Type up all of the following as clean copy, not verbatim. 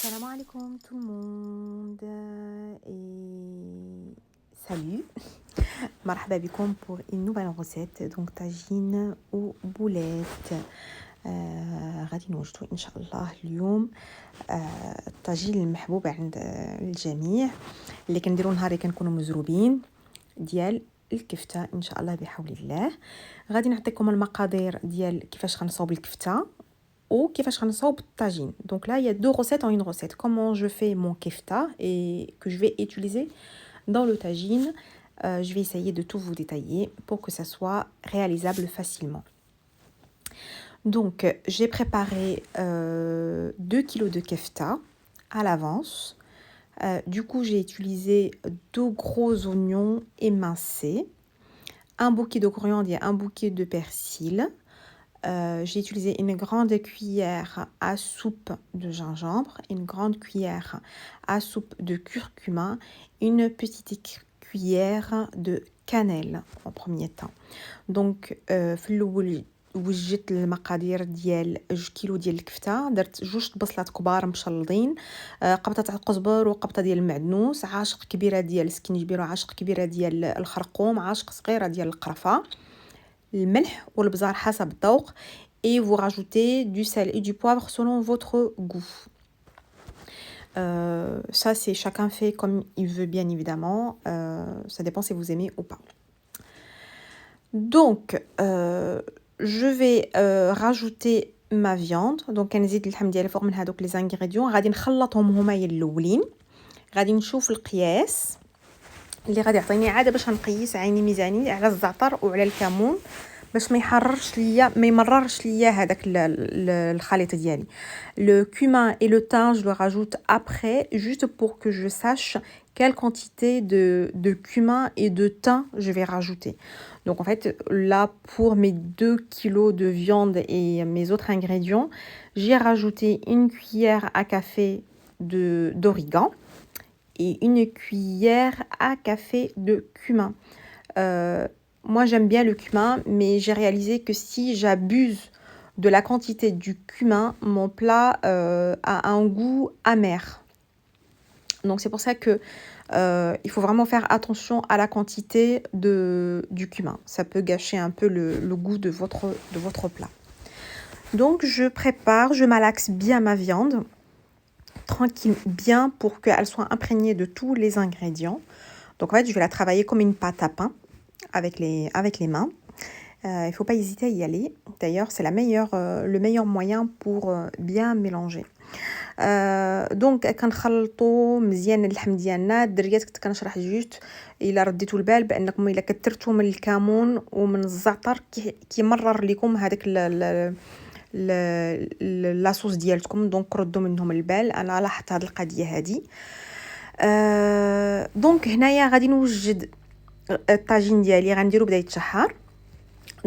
Salam alaikum tout le monde et salut. مرحبا بكم pour une nouvelle recette donc tagine ou boulette. غادي نوجدوا ان شاء الله اليوم الطاجين المحبوب عند الجميع اللي كنديروا نهار كنكونوا مزروبين ديال الكفته ان شاء الله بحول الله. غادي نعطيكم المقادير ديال كيفاش غنصاوب الكفته ou كيفاش غنصاوب الطاجين. Donc là il y a deux recettes en une recette. Comment je fais mon kefta et que je vais utiliser dans le tagine. Je vais essayer de tout vous détailler pour que ça soit réalisable facilement. Donc j'ai préparé 2 kg de kefta à l'avance. Du coup j'ai utilisé 2 gros oignons émincés, un bouquet de coriandre et un bouquet de persil. J'ai utilisé une grande cuillère à soupe de gingembre, une grande cuillère à soupe de curcuma, une petite cuillère de cannelle en premier temps. Donc في الاول وجدت المقادير ديال 2 كيلو ديال الكفته. درت 2 بصلات كبار مشلضين، قبطه تاع القزبر وقبطه ديال المعدنوس، عاشق كبيره ديال السكينجبير وعاشق كبيره ديال الخرقوم، عاشق صغيره ديال القرفه، الملح والبزار حسب الذوق et vous rajoutez du sel et du poivre selon votre goût. Ça c'est chacun fait comme il veut bien évidemment, ça dépend si vous aimez ou pas. Donc je vais rajouter ma viande. Donc كنزيد اللحم ديالي فوق من هذوك لي زانغريديون، غادي نخلطهم هما الاولين، غادي نشوف القياس اللي غادي يعطيني عاده باش نقيس عيني ميزاني على الزعتر وعلى الكمون باش ما يمررش ليا هذاك الخليط ديالي. Le cumin et le thym je le rajoute après juste pour que je sache quelle quantité de cumin et de thym je vais rajouter. Donc en fait là pour mes 2 kilos de viande et mes autres ingrédients, j'ai rajouté une cuillère à café d'origan et une cuillère à café de cumin. Moi j'aime bien le cumin, mais j'ai réalisé que si j'abuse de la quantité du cumin, mon plat a un goût amer. Donc c'est pour ça que il faut vraiment faire attention à la quantité du cumin. Ça peut gâcher un peu le goût de votre plat. Donc je malaxe bien ma viande, tranquille, bien pour qu'elle soit imprégnée de tous les ingrédients. Donc en fait je vais la travailler comme une pâte à pain avec les mains. Il ne faut pas hésiter à y aller. D'ailleurs, c'est le meilleur moyen pour bien mélanger. دونك كنخلطوا مزيان اللحم ديالنا. الدريات كنت كنشرح جوست الا رديتوا البال بانكم الا كثرتوا من الكمون ومن الزعتر كيمرر لكم هذاك لاصوص ديالتكم، دونك ردوا منهم البال. انا لاحظت هذه القضيه هذه. دونك هنايا غادي نوجد الطاجين ديالي، غنديرو بدا يتشحر.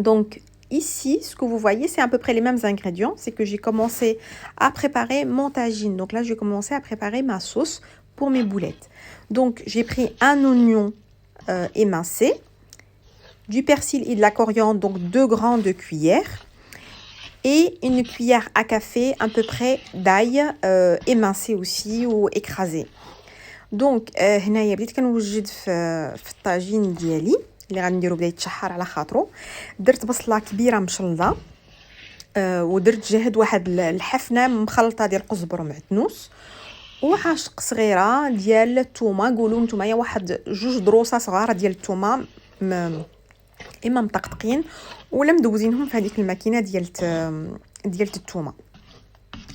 Donc ici ce que vous voyez c'est à peu près les mêmes ingrédients, c'est que j'ai commencé à préparer mon tagine. Donc là je vais commencer à préparer ma sauce pour mes boulettes. Donc j'ai pris un oignon émincé, du persil et de la coriandre, donc 2 grandes cuillères, et une cuillère à café à peu près d'ail émincé aussi ou écrasé. دونك هنايا بديت كنوجد في الطاجين ديالي اللي غنديرو بدا يتشحر على خاطرو. درت بصله كبيره مشلضه، ودرت جهد واحد الحفنه مخلطه ديال القزبر ومعدنوس، وعاشق صغيره ديال الثومه. قولوا نتوما واحد 2 ضروسه صغار ديال الثومه اما مطقطقين ولا مدوزينهم في هذيك الماكينه ديال الثومه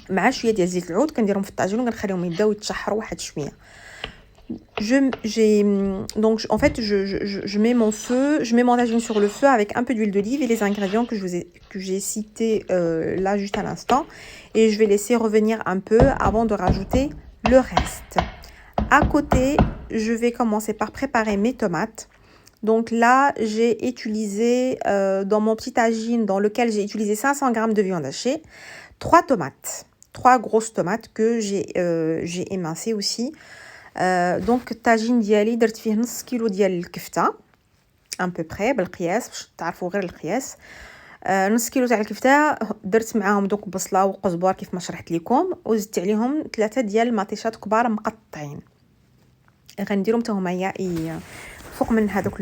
مع شويه ديال زيت العود. كنديرهم في الطاجين وكنخليهم يبداو يتشحروا واحد شويه. Donc en fait je mets mon tagine sur le feu avec un peu d'huile d'olive et les ingrédients que j'ai cités là juste à l'instant, et je vais laisser revenir un peu avant de rajouter le reste. À côté, je vais commencer par préparer mes tomates. Donc là, j'ai utilisé dans mon petit tagine dans lequel j'ai utilisé 500 g de viande hachée, 3 tomates, 3 grosses tomates que j'ai émincées aussi. دونك الطاجين ديالي درت فيه نص كيلو ديال الكفته à peu près بالقياس باش تعرفوا غير القياس. نص كيلو تاع الكفته درت معاهم دوك بصله وقزبر كيف ما شرحت لكم، وزدت عليهم 3 ديال المطيشات كبار مقطعين. غنديرهم حتى هما فوق من هذوك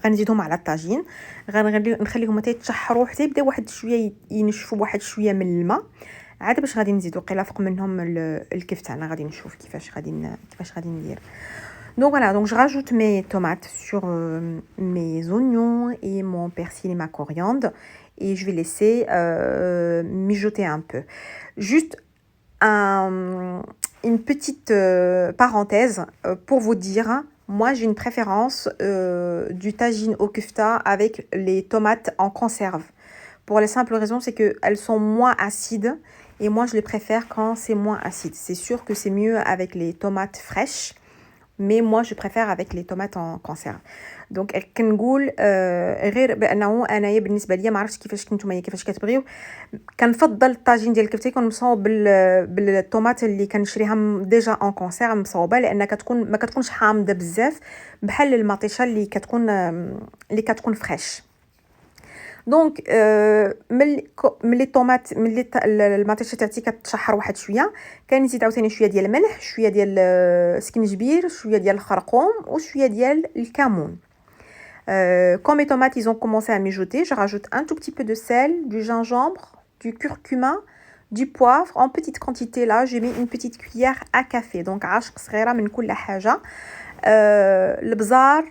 غنزيدهم على الطاجين. نخليهم حتى يتشحروا حتى يبدا واحد شويه ينشفوا واحد شويه من الماء، عاد باش غادي نزيدو قيله فوق منهم الكفته. انا غادي نشوف كيفاش غادي ندير. Donc voilà, donc je rajoute mes tomates sur mes oignons et mon persil et ma coriandre et je vais laisser mijoter un peu. Juste une petite parenthèse pour vous dire, moi j'ai une préférence du tagine au kefta avec les tomates en conserve. Pour la simple raison, c'est qu'elles sont moins acides et moi je les préfère quand c'est moins acide. C'est sûr que c'est mieux avec les tomates fraîches, mais moi je préfère avec les tomates en conserve. دونك كنقول غير بانه انايا بالنسبه ليا ما عرفتش كيفاش نتوما كيفاش كتبغيو، كنفضل الطاجين ديال الكفته يكون مصاوب بالطوماط اللي كنشريها ديجا اون كونسيرف مصاوبه، لان ما كتكونش حامضه بزاف بحال المطيشه اللي كتكون فريش. دونك ملي الطوماط ملي المطيشه تاعتي كتشحر واحد شويه، كنزيد عاوتاني شويه ديال الملح، شويه ديال السكنجبير، شويه ديال الخرقوم وشويه ديال الكمون. Quand mes tomates ils ont commencé à mijoter, je rajoute un tout petit peu de sel, du gingembre, du curcuma, du poivre en petite quantité. Là j'ai mis une petite cuillère à café, donc 10 صغيره من كل حاجه. البزار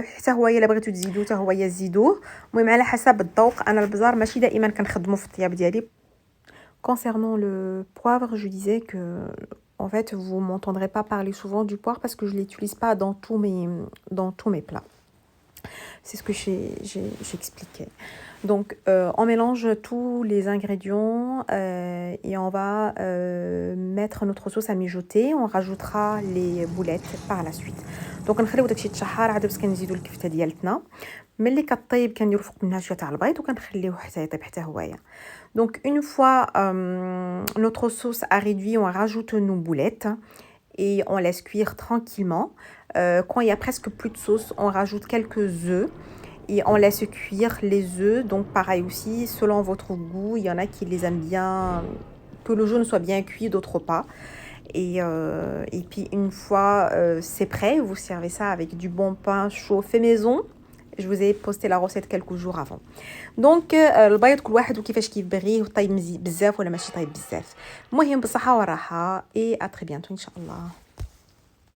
حتى هو الا بغيتو تزيدوه حتى هو يزيدوه، المهم على حسب الذوق. انا البزار ماشي دائما كنخدمه في الطياب ديالي. Concernant le poivre, je disais que en fait vous m'entendrez pas parler souvent du poivre parce que je l'utilise pas dans tous mes plats. C'est ce que j'ai expliqué. Donc on mélange tous les ingrédients et on va mettre notre sauce à mijoter. On rajoutera les boulettes par la suite. Donc نخليو داكشي يتشحر عاد باش كنزيدوا الكفته ديالتنا. ملي كطيب كنديروا فوق منها شويه تاع البيض وكنخليوه حتى يطيب حتى هوايا. Donc une fois notre sauce a réduit, on rajoute nos boulettes et on laisse cuire tranquillement. Quand il y a presque plus de sauce, on rajoute quelques œufs et on laisse cuire les œufs. Donc pareil aussi, selon votre goût, il y en a qui les aiment bien, que le jaune soit bien cuit, d'autres pas. Et puis une fois c'est prêt, vous servez ça avec du bon pain chaud fait maison. Je vous ai posté la recette quelques jours avant. Donc البيض كل واحد وكيفاش كيبغيه، طيب بزاف ولا ماشي طيب بزاف. المهم بالصحه والراحه et à très bientôt ان شاء الله.